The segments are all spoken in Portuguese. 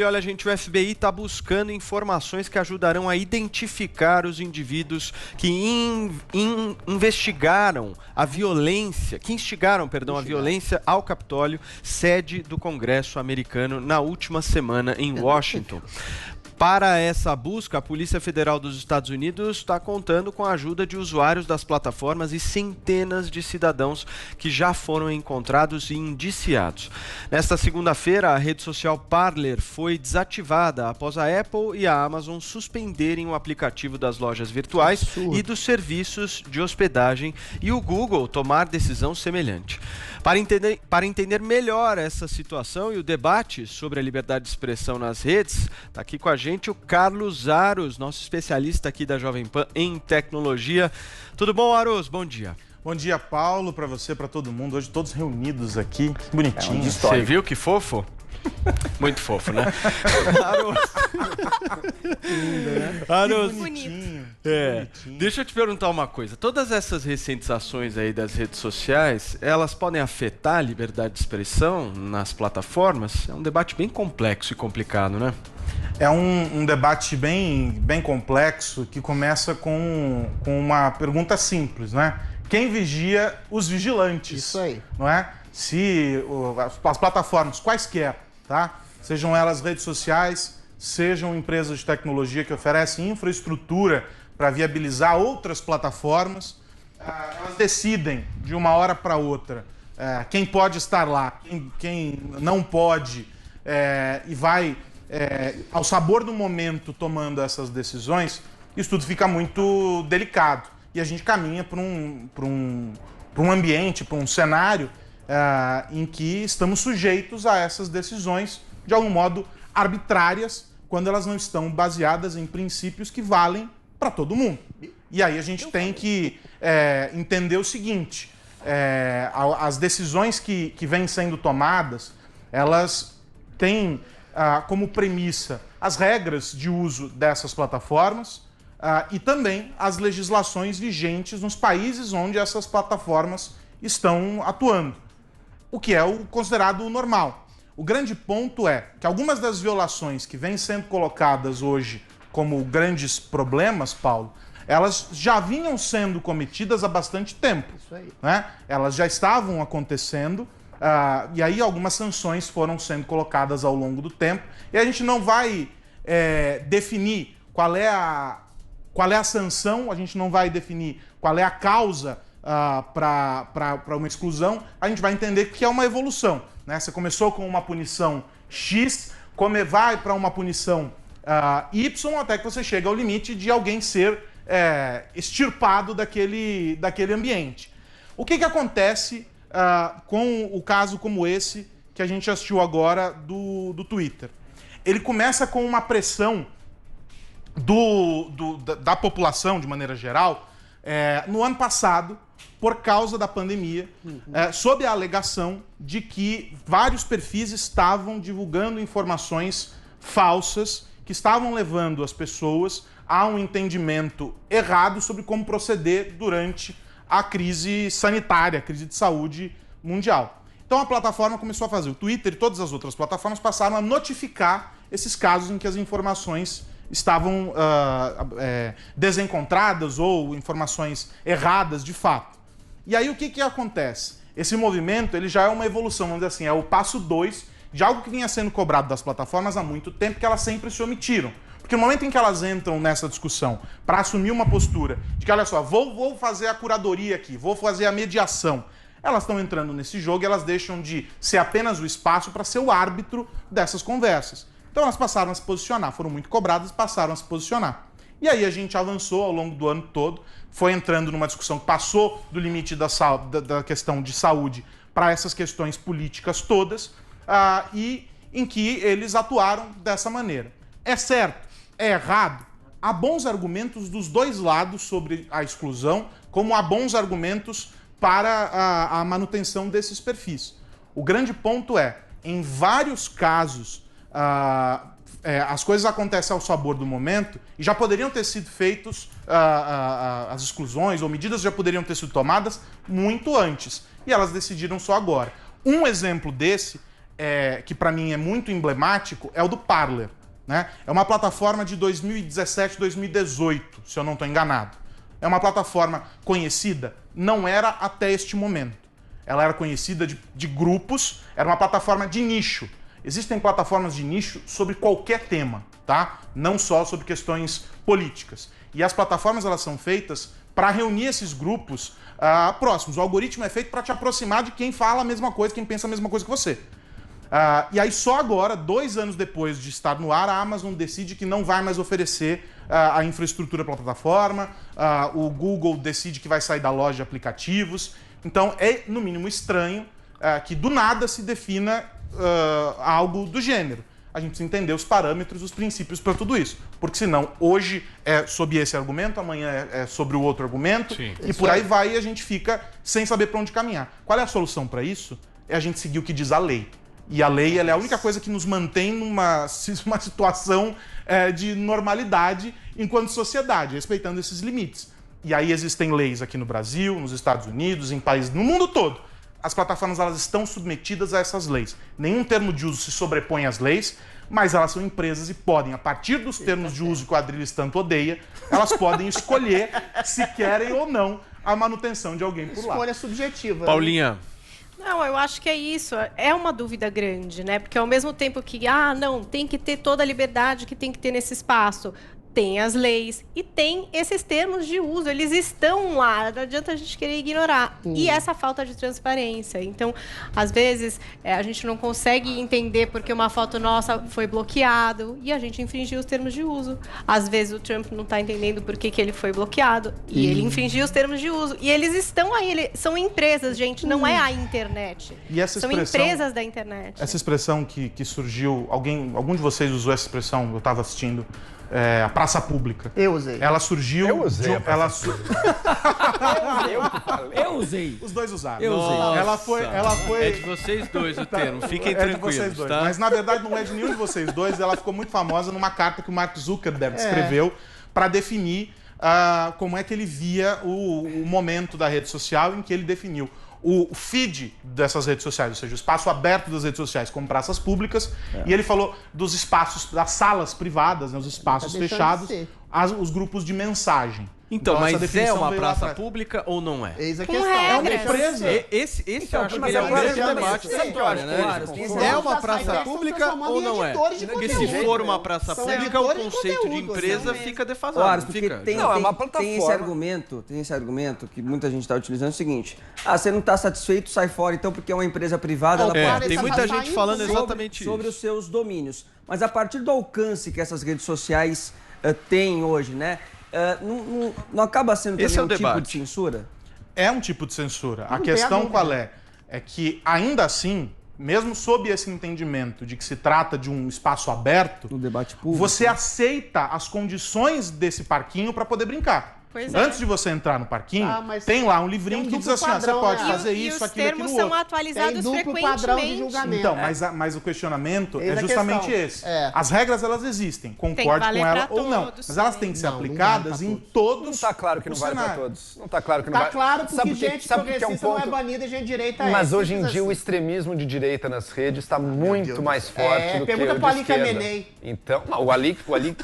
E olha, gente, o FBI está buscando informações que ajudarão a identificar os indivíduos que instigaram a violência ao Capitólio, sede do Congresso americano, na última semana em Washington. Para essa busca, a Polícia Federal dos Estados Unidos está contando com a ajuda de usuários das plataformas e centenas de cidadãos que já foram encontrados e indiciados. Nesta segunda-feira, a rede social Parler foi desativada após a Apple e a Amazon suspenderem o aplicativo das lojas virtuais e dos serviços de hospedagem e o Google tomar decisão semelhante. Para entender melhor essa situação e o debate sobre a liberdade de expressão nas redes, está aqui com a gente o Carlos Aros, nosso especialista aqui da Jovem Pan em tecnologia. Tudo bom, Aros? Bom dia. Bom dia, Paulo, para você, para todo mundo. Hoje todos reunidos aqui. Que bonitinho. Você viu que fofo? Muito fofo, né? Aros, bonitinho. Deixa eu te perguntar uma coisa. Todas essas recentes ações aí das redes sociais, elas podem afetar a liberdade de expressão nas plataformas? É um debate bem complexo e complicado, né? É um debate bem complexo que começa com uma pergunta simples, né? Quem vigia os vigilantes? Isso aí. Não é? Se as plataformas, quaisquer, tá? Sejam elas redes sociais, sejam empresas de tecnologia que oferecem infraestrutura para viabilizar outras plataformas, elas decidem de uma hora para outra quem pode estar lá, quem não pode, e vai ao sabor do momento tomando essas decisões. Isso tudo fica muito delicado e a gente caminha para um ambiente, para um cenário em que estamos sujeitos a essas decisões, de algum modo arbitrárias, quando elas não estão baseadas em princípios que valem para todo mundo. E aí a gente tem que entender o seguinte, as decisões que vêm sendo tomadas, elas têm como premissa as regras de uso dessas plataformas e também as legislações vigentes nos países onde essas plataformas estão atuando, o que é o considerado normal. O grande ponto é que algumas das violações que vêm sendo colocadas hoje como grandes problemas, Paulo, elas já vinham sendo cometidas há bastante tempo. Isso aí. Né? Elas já estavam acontecendo, e aí algumas sanções foram sendo colocadas ao longo do tempo, e a gente não vai definir qual é a sanção, a gente não vai definir qual é a causa para uma exclusão, a gente vai entender que é uma evolução. Né? Você começou com uma punição X, vai para uma punição Y, até que você chega ao limite de alguém ser extirpado daquele ambiente. O que acontece com o caso como esse que a gente assistiu agora do Twitter? Ele começa com uma pressão da população, de maneira geral, no ano passado, por causa da pandemia, sob a alegação de que vários perfis estavam divulgando informações falsas que estavam levando as pessoas a um entendimento errado sobre como proceder durante a crise sanitária, a crise de saúde mundial. Então a plataforma começou a fazer, o Twitter e todas as outras plataformas passaram a notificar esses casos em que as informações estavam desencontradas ou informações erradas de fato. E aí o que acontece? Esse movimento ele já é uma evolução, vamos dizer assim, é o passo 2 de algo que vinha sendo cobrado das plataformas há muito tempo, que elas sempre se omitiram. Porque no momento em que elas entram nessa discussão para assumir uma postura de que, olha só, vou fazer a curadoria aqui, vou fazer a mediação, elas estão entrando nesse jogo e elas deixam de ser apenas o espaço para ser o árbitro dessas conversas. Então elas passaram a se posicionar, foram muito cobradas e passaram a se posicionar. E aí a gente avançou ao longo do ano todo, foi entrando numa discussão que passou do limite da questão de saúde para essas questões políticas todas, e em que eles atuaram dessa maneira. É certo? É errado? Há bons argumentos dos dois lados sobre a exclusão, como há bons argumentos para a manutenção desses perfis. O grande ponto em vários casos, as coisas acontecem ao sabor do momento e já poderiam ter sido feitos as exclusões ou medidas já poderiam ter sido tomadas muito antes. E elas decidiram só agora. Um exemplo desse que para mim é muito emblemático é o do Parler, né? É uma plataforma de 2017, 2018, se eu não estou enganado. É uma plataforma conhecida? Não era até este momento. Ela era conhecida de grupos, era uma plataforma de nicho. Existem plataformas de nicho sobre qualquer tema, tá? Não só sobre questões políticas. E as plataformas, elas são feitas para reunir esses grupos próximos. O algoritmo é feito para te aproximar de quem fala a mesma coisa, quem pensa a mesma coisa que você. E aí só agora, 2 anos depois de estar no ar, a Amazon decide que não vai mais oferecer a infraestrutura para a plataforma, o Google decide que vai sair da loja de aplicativos. Então é, no mínimo, estranho que do nada se defina algo do gênero. A gente precisa entender os parâmetros, os princípios para tudo isso. Porque senão, hoje é sob esse argumento, amanhã é sobre o outro argumento, Sim. E por aí vai e a gente fica sem saber para onde caminhar. Qual é a solução para isso? É a gente seguir o que diz a lei. E a lei, ela é a única coisa que nos mantém numa situação de normalidade enquanto sociedade, respeitando esses limites. E aí existem leis aqui no Brasil, nos Estados Unidos, em países, no mundo todo. As plataformas, elas estão submetidas a essas leis. Nenhum termo de uso se sobrepõe às leis, mas elas são empresas e podem, a partir dos termos de uso que o Adrilles tanto odeia, elas podem escolher se querem ou não a manutenção de alguém por lá. Escolha subjetiva. Paulinha. Não, eu acho que é isso. É uma dúvida grande, né? Porque ao mesmo tempo que, não, tem que ter toda a liberdade que tem que ter nesse espaço, tem as leis e tem esses termos de uso. Eles estão lá, não adianta a gente querer ignorar. E essa falta de transparência. Então, às vezes, a gente não consegue entender porque uma foto nossa foi bloqueado e a gente infringiu os termos de uso. Às vezes, o Trump não está entendendo por que ele foi bloqueado e ele infringiu os termos de uso. E eles estão aí, são empresas, gente, não é a internet. E essa são empresas da internet. Essa expressão que surgiu, algum de vocês usou essa expressão, eu estava assistindo, a praça pública. Eu usei. Ela surgiu... Eu usei. Eu usei. Os dois usaram. Eu usei. Ela foi... É de vocês dois o termo, fiquem de tranquilos, vocês dois. tá? Mas, na verdade, não é de nenhum de vocês dois. Ela ficou muito famosa numa carta que o Mark Zuckerberg escreveu para definir como é que ele via o momento da rede social em que ele definiu o feed dessas redes sociais, ou seja, o espaço aberto das redes sociais como praças públicas, e ele falou dos espaços, das salas privadas, né, os espaços fechados, os grupos de mensagem. Então, mas é uma praça pública ou não é? Eis a Com questão. regras. É uma empresa. Esse eu acho que mas ele é o agora grande já debate da história, né? É uma praça pública ou não é? Porque se for uma praça pública, o conceito de empresa fica defasado. Claro, porque tem uma plataforma. tem esse argumento que muita gente está utilizando, é o seguinte: você não está satisfeito, sai fora, então, porque é uma empresa privada, ela pode tem muita gente falando exatamente sobre isso. os seus domínios. Mas a partir do alcance que essas redes sociais têm hoje, né? Não acaba sendo também um tipo de censura? É um tipo de censura. A questão qual é? É que, ainda assim, mesmo sob esse entendimento de que se trata de um espaço aberto, no debate público, você aceita as condições desse parquinho para poder brincar. Pois Antes de você entrar no parquinho, tem lá um livrinho que diz assim, você pode fazer isso, aquilo, aquilo, outro. E os termos são Tem atualizados duplo padrão de frequentemente. julgamento. Então, mas o questionamento é justamente esse. É. As regras, elas existem, concorde com ela ou não. Mas elas têm que ser aplicadas em todos. Não está claro que não vale para todos. Não está claro que não Tá vale. claro porque gente progressista não é ponto... banida e gente direita é. Mas hoje em dia o assim. extremismo de direita nas redes está muito mais forte do que o de pergunta pro Ali esquerda. Khamenei. Então, o Ayatollah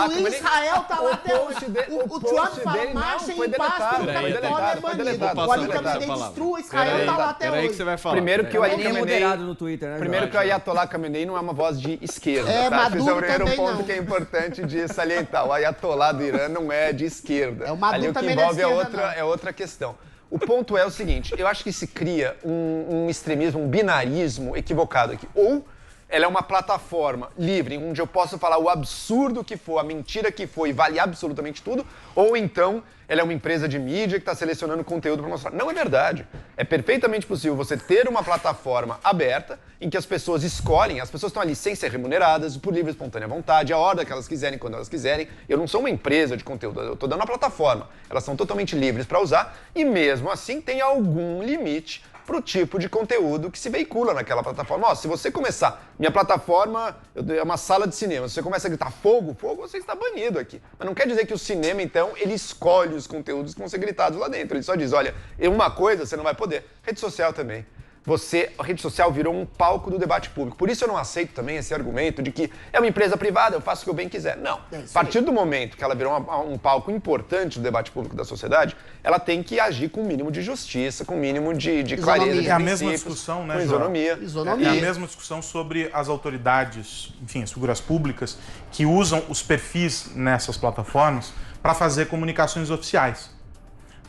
Khamenei... Israel tá lá até hoje. O Trump fala, marchem em paz, porque o Capitólio é banido. O Ali Khamenei destrua Israel, tá lá até hoje. Peraí que você vai falar. Primeiro que o Ali é Khamenei... moderado no Twitter, né? Primeiro que o Ayatollah Khamenei não é uma voz de esquerda. Maduro Esse é um também ponto não. que é importante de salientar. O Ayatollah do Irã não é de esquerda. O Maduro Ali o que também não é envolve esquerda, é outra questão. O ponto é o seguinte, eu acho que se cria um extremismo, um binarismo equivocado aqui. Ou ela é uma plataforma livre, onde eu posso falar o absurdo que for, a mentira que for e vale absolutamente tudo, ou então ela é uma empresa de mídia que está selecionando conteúdo para mostrar. Não é verdade. É perfeitamente possível você ter uma plataforma aberta em que as pessoas escolhem, as pessoas estão ali sem ser remuneradas, por livre e espontânea vontade, a hora que elas quiserem, quando elas quiserem. Eu não sou uma empresa de conteúdo, eu estou dando uma plataforma. Elas são totalmente livres para usar e mesmo assim tem algum limite para o tipo de conteúdo que se veicula naquela plataforma. Se você começar, minha plataforma é uma sala de cinema, se você começa a gritar fogo, você está banido aqui. Mas não quer dizer que o cinema, então, ele escolhe os conteúdos que vão ser gritados lá dentro. Ele só diz, olha, uma coisa você não vai poder. Rede social também. a rede social virou um palco do debate público. Por isso eu não aceito também esse argumento de que é uma empresa privada, eu faço o que eu bem quiser. Não. A partir do momento que ela virou um palco importante do debate público da sociedade, ela tem que agir com o mínimo de justiça, com o mínimo de clareza de É a mesma discussão, né, isonomia. É a mesma discussão sobre as autoridades, enfim, as figuras públicas que usam os perfis nessas plataformas para fazer comunicações oficiais.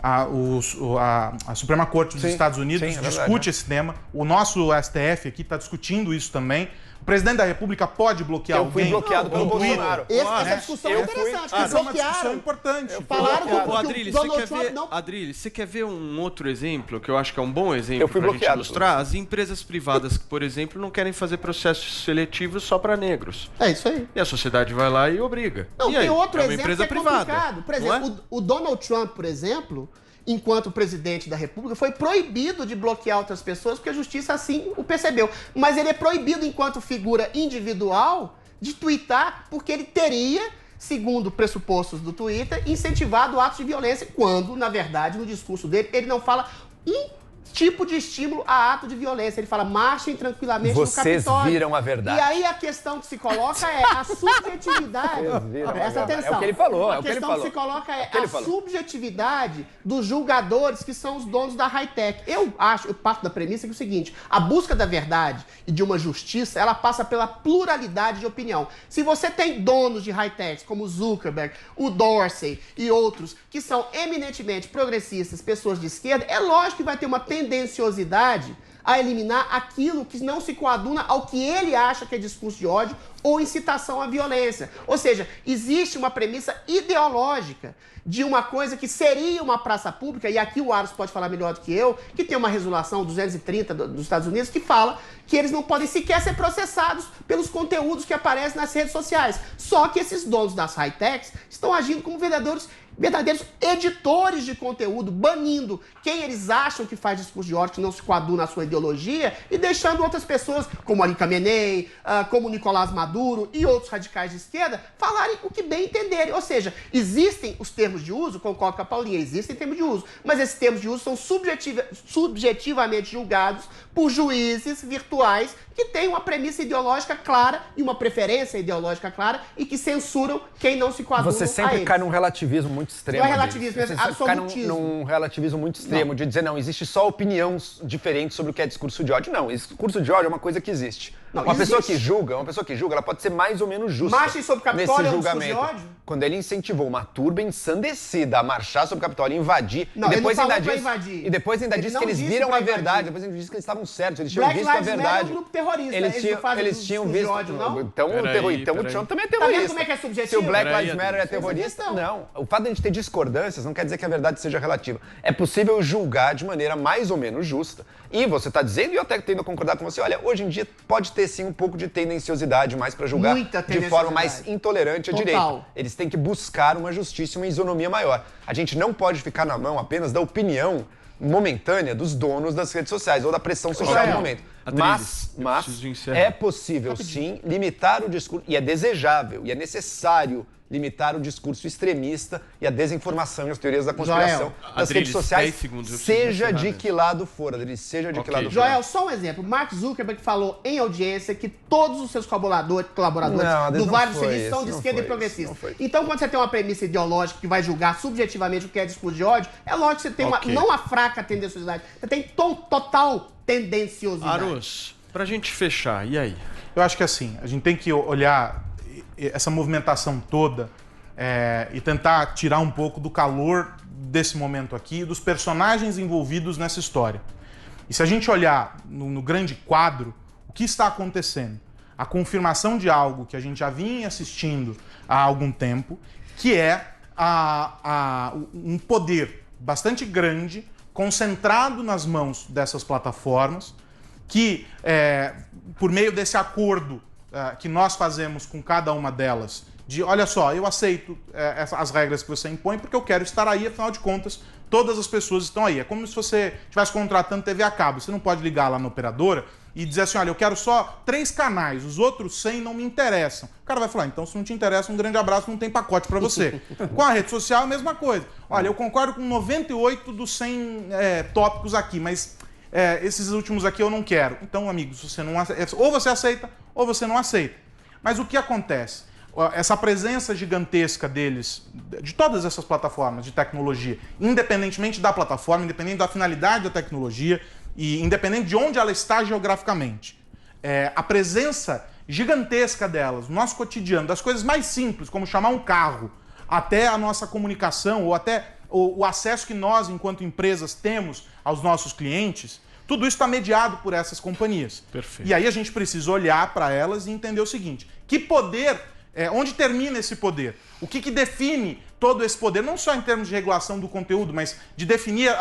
A Suprema Corte dos Estados Unidos discute esse tema. O nosso STF aqui está discutindo isso também. O presidente da República pode bloquear alguém? Eu fui bloqueado pelo Bolsonaro. Essa discussão é interessante. Essa é uma discussão importante. Falaram que Adriles, você quer ver um outro exemplo, que eu acho que é um bom exemplo para a gente mostrar? As empresas privadas, por exemplo, não querem fazer processos seletivos só para negros. É isso aí. E a sociedade vai lá e obriga. Não, e aí? Tem outro é uma exemplo empresa que é privada. complicado. Por exemplo, o Donald Trump, por exemplo, enquanto presidente da República, foi proibido de bloquear outras pessoas porque a justiça assim o percebeu. Mas ele é proibido, enquanto figura individual, de twittar porque ele teria, segundo pressupostos do Twitter, incentivado atos de violência, quando, na verdade, no discurso dele, ele não fala um tipo de estímulo a ato de violência. Ele fala, marchem tranquilamente no Capitólio. Vocês viram a verdade. E aí a questão que se coloca é a subjetividade. Presta atenção. É o que ele falou. A questão que se coloca é a subjetividade dos julgadores que são os donos da high-tech. Eu parto da premissa que é o seguinte, a busca da verdade e de uma justiça, ela passa pela pluralidade de opinião. Se você tem donos de high-techs como o Zuckerberg, o Dorsey e outros que são eminentemente progressistas, pessoas de esquerda, é lógico que vai ter uma tendenciosidade a eliminar aquilo que não se coaduna ao que ele acha que é discurso de ódio ou incitação à violência. Ou seja, existe uma premissa ideológica de uma coisa que seria uma praça pública, e aqui o Aros pode falar melhor do que eu, que tem uma resolução 230 dos Estados Unidos que fala que eles não podem sequer ser processados pelos conteúdos que aparecem nas redes sociais. Só que esses donos das high-techs estão agindo como verdadeiros editores de conteúdo, banindo quem eles acham que faz discurso de ódio, que não se coaduna à sua ideologia, e deixando outras pessoas, como Ali Khamenei, como Nicolás Maduro e outros radicais de esquerda, falarem o que bem entenderem. Ou seja, existem os termos de uso, concordo com a Paulinha, existem termos de uso, mas esses termos de uso são subjetivamente julgados por juízes virtuais que têm uma premissa ideológica clara e uma preferência ideológica clara e que censuram quem não se coaduna a eles. Você sempre cai num relativismo muito extremo. Não é relativismo, é absolutismo. Num relativismo muito extremo, de dizer, não, existe só opiniões diferentes sobre o que é discurso de ódio. Não, discurso de ódio é uma coisa que existe. Não, uma pessoa que julga, ela pode ser mais ou menos justa. Marchem sobre o Capitólio nesse é um discurso de julgamento. ódio? Quando ele incentivou uma turba ensandecida a marchar sobre o Capitólio, invadir, não, e depois ele não ainda falou disse, pra invadir. e depois ainda disse que eles viram a verdade, depois ainda disse que eles estavam certos, eles tinham visto a verdade. É um grupo terrorista, Eles tinham visto. Ódio, não? Então o Trump também é terrorista. Tá vendo como é que é subjetivo? Se o Black Lives Matter é terrorista, não. O fato de a gente ter discordâncias não quer dizer que a verdade seja relativa. É possível julgar de maneira mais ou menos justa. E você está dizendo, e eu até tendo a concordar com você, olha, hoje em dia pode ter sim um pouco de tendenciosidade mais para julgar de forma mais intolerante a direita. Eles têm que buscar uma justiça e uma isonomia maior. A gente não pode ficar na mão apenas da opinião momentânea dos donos das redes sociais ou da pressão social do momento. Mas é possível sim limitar o discurso, e é desejável, e é necessário limitar o discurso extremista e a desinformação e as teorias da conspiração das redes sociais, seja de que lado for, seja de que lado for. Joel, só um exemplo. Mark Zuckerberg falou em audiência que todos os seus colaboradores do Vale do Silício são de esquerda e progressistas. Então, quando você tem uma premissa ideológica que vai julgar subjetivamente o que é discurso de ódio, é lógico que você tem não uma fraca tendenciosidade, você tem total tendenciosidade. Aros, pra gente fechar, e aí? Eu acho que assim, a gente tem que olhar essa movimentação toda e tentar tirar um pouco do calor desse momento aqui, dos personagens envolvidos nessa história. E se a gente olhar no grande quadro, o que está acontecendo? A confirmação de algo que a gente já vinha assistindo há algum tempo, que é um poder bastante grande, concentrado nas mãos dessas plataformas, que, por meio desse acordo que nós fazemos com cada uma delas, de olha só, eu aceito as regras que você impõe porque eu quero estar aí, afinal de contas, todas as pessoas estão aí. É como se você estivesse contratando TV a cabo. Você não pode ligar lá na operadora e dizer assim, olha, eu quero só 3 canais, os outros 100 não me interessam. O cara vai falar, então se não te interessa, um grande abraço, não tem pacote para você. Com a rede social, a mesma coisa. Olha, eu concordo com 98 dos 100 tópicos aqui, mas esses últimos aqui eu não quero. Então, amigos, você não ou você aceita ou você não aceita. Mas o que acontece? Essa presença gigantesca deles, de todas essas plataformas de tecnologia, independentemente da plataforma, independente da finalidade da tecnologia e independente de onde ela está geograficamente, a presença gigantesca delas no nosso cotidiano, das coisas mais simples, como chamar um carro, até a nossa comunicação ou até o acesso que nós, enquanto empresas, temos aos nossos clientes, tudo isso está mediado por essas companhias. Perfeito. E aí a gente precisa olhar para elas e entender o seguinte: que poder, onde termina esse poder? O que define todo esse poder? Não só em termos de regulação do conteúdo, mas de definir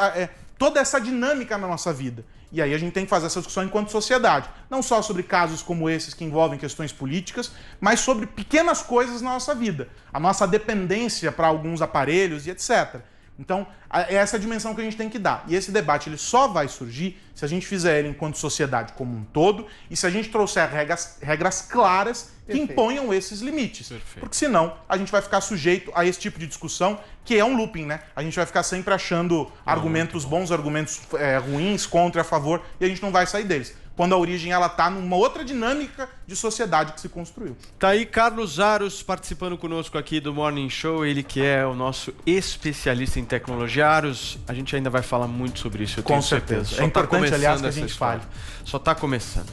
toda essa dinâmica na nossa vida. E aí a gente tem que fazer essa discussão enquanto sociedade. Não só sobre casos como esses que envolvem questões políticas, mas sobre pequenas coisas na nossa vida. A nossa dependência para alguns aparelhos e etc. Então, essa é a dimensão que a gente tem que dar. E esse debate ele só vai surgir se a gente fizer ele enquanto sociedade como um todo e se a gente trouxer regras claras que imponham esses limites. Perfeito. Porque senão a gente vai ficar sujeito a esse tipo de discussão, que é um looping, né? A gente vai ficar sempre achando argumentos bons, argumentos ruins, contra, a favor, e a gente não vai sair deles. Quando a origem ela tá numa outra dinâmica de sociedade que se construiu. Tá aí Carlos Aros participando conosco aqui do Morning Show, ele que é o nosso especialista em tecnologia. Aros, a gente ainda vai falar muito sobre isso, eu tenho certeza. É importante, aliás, que a gente fale. Só está começando.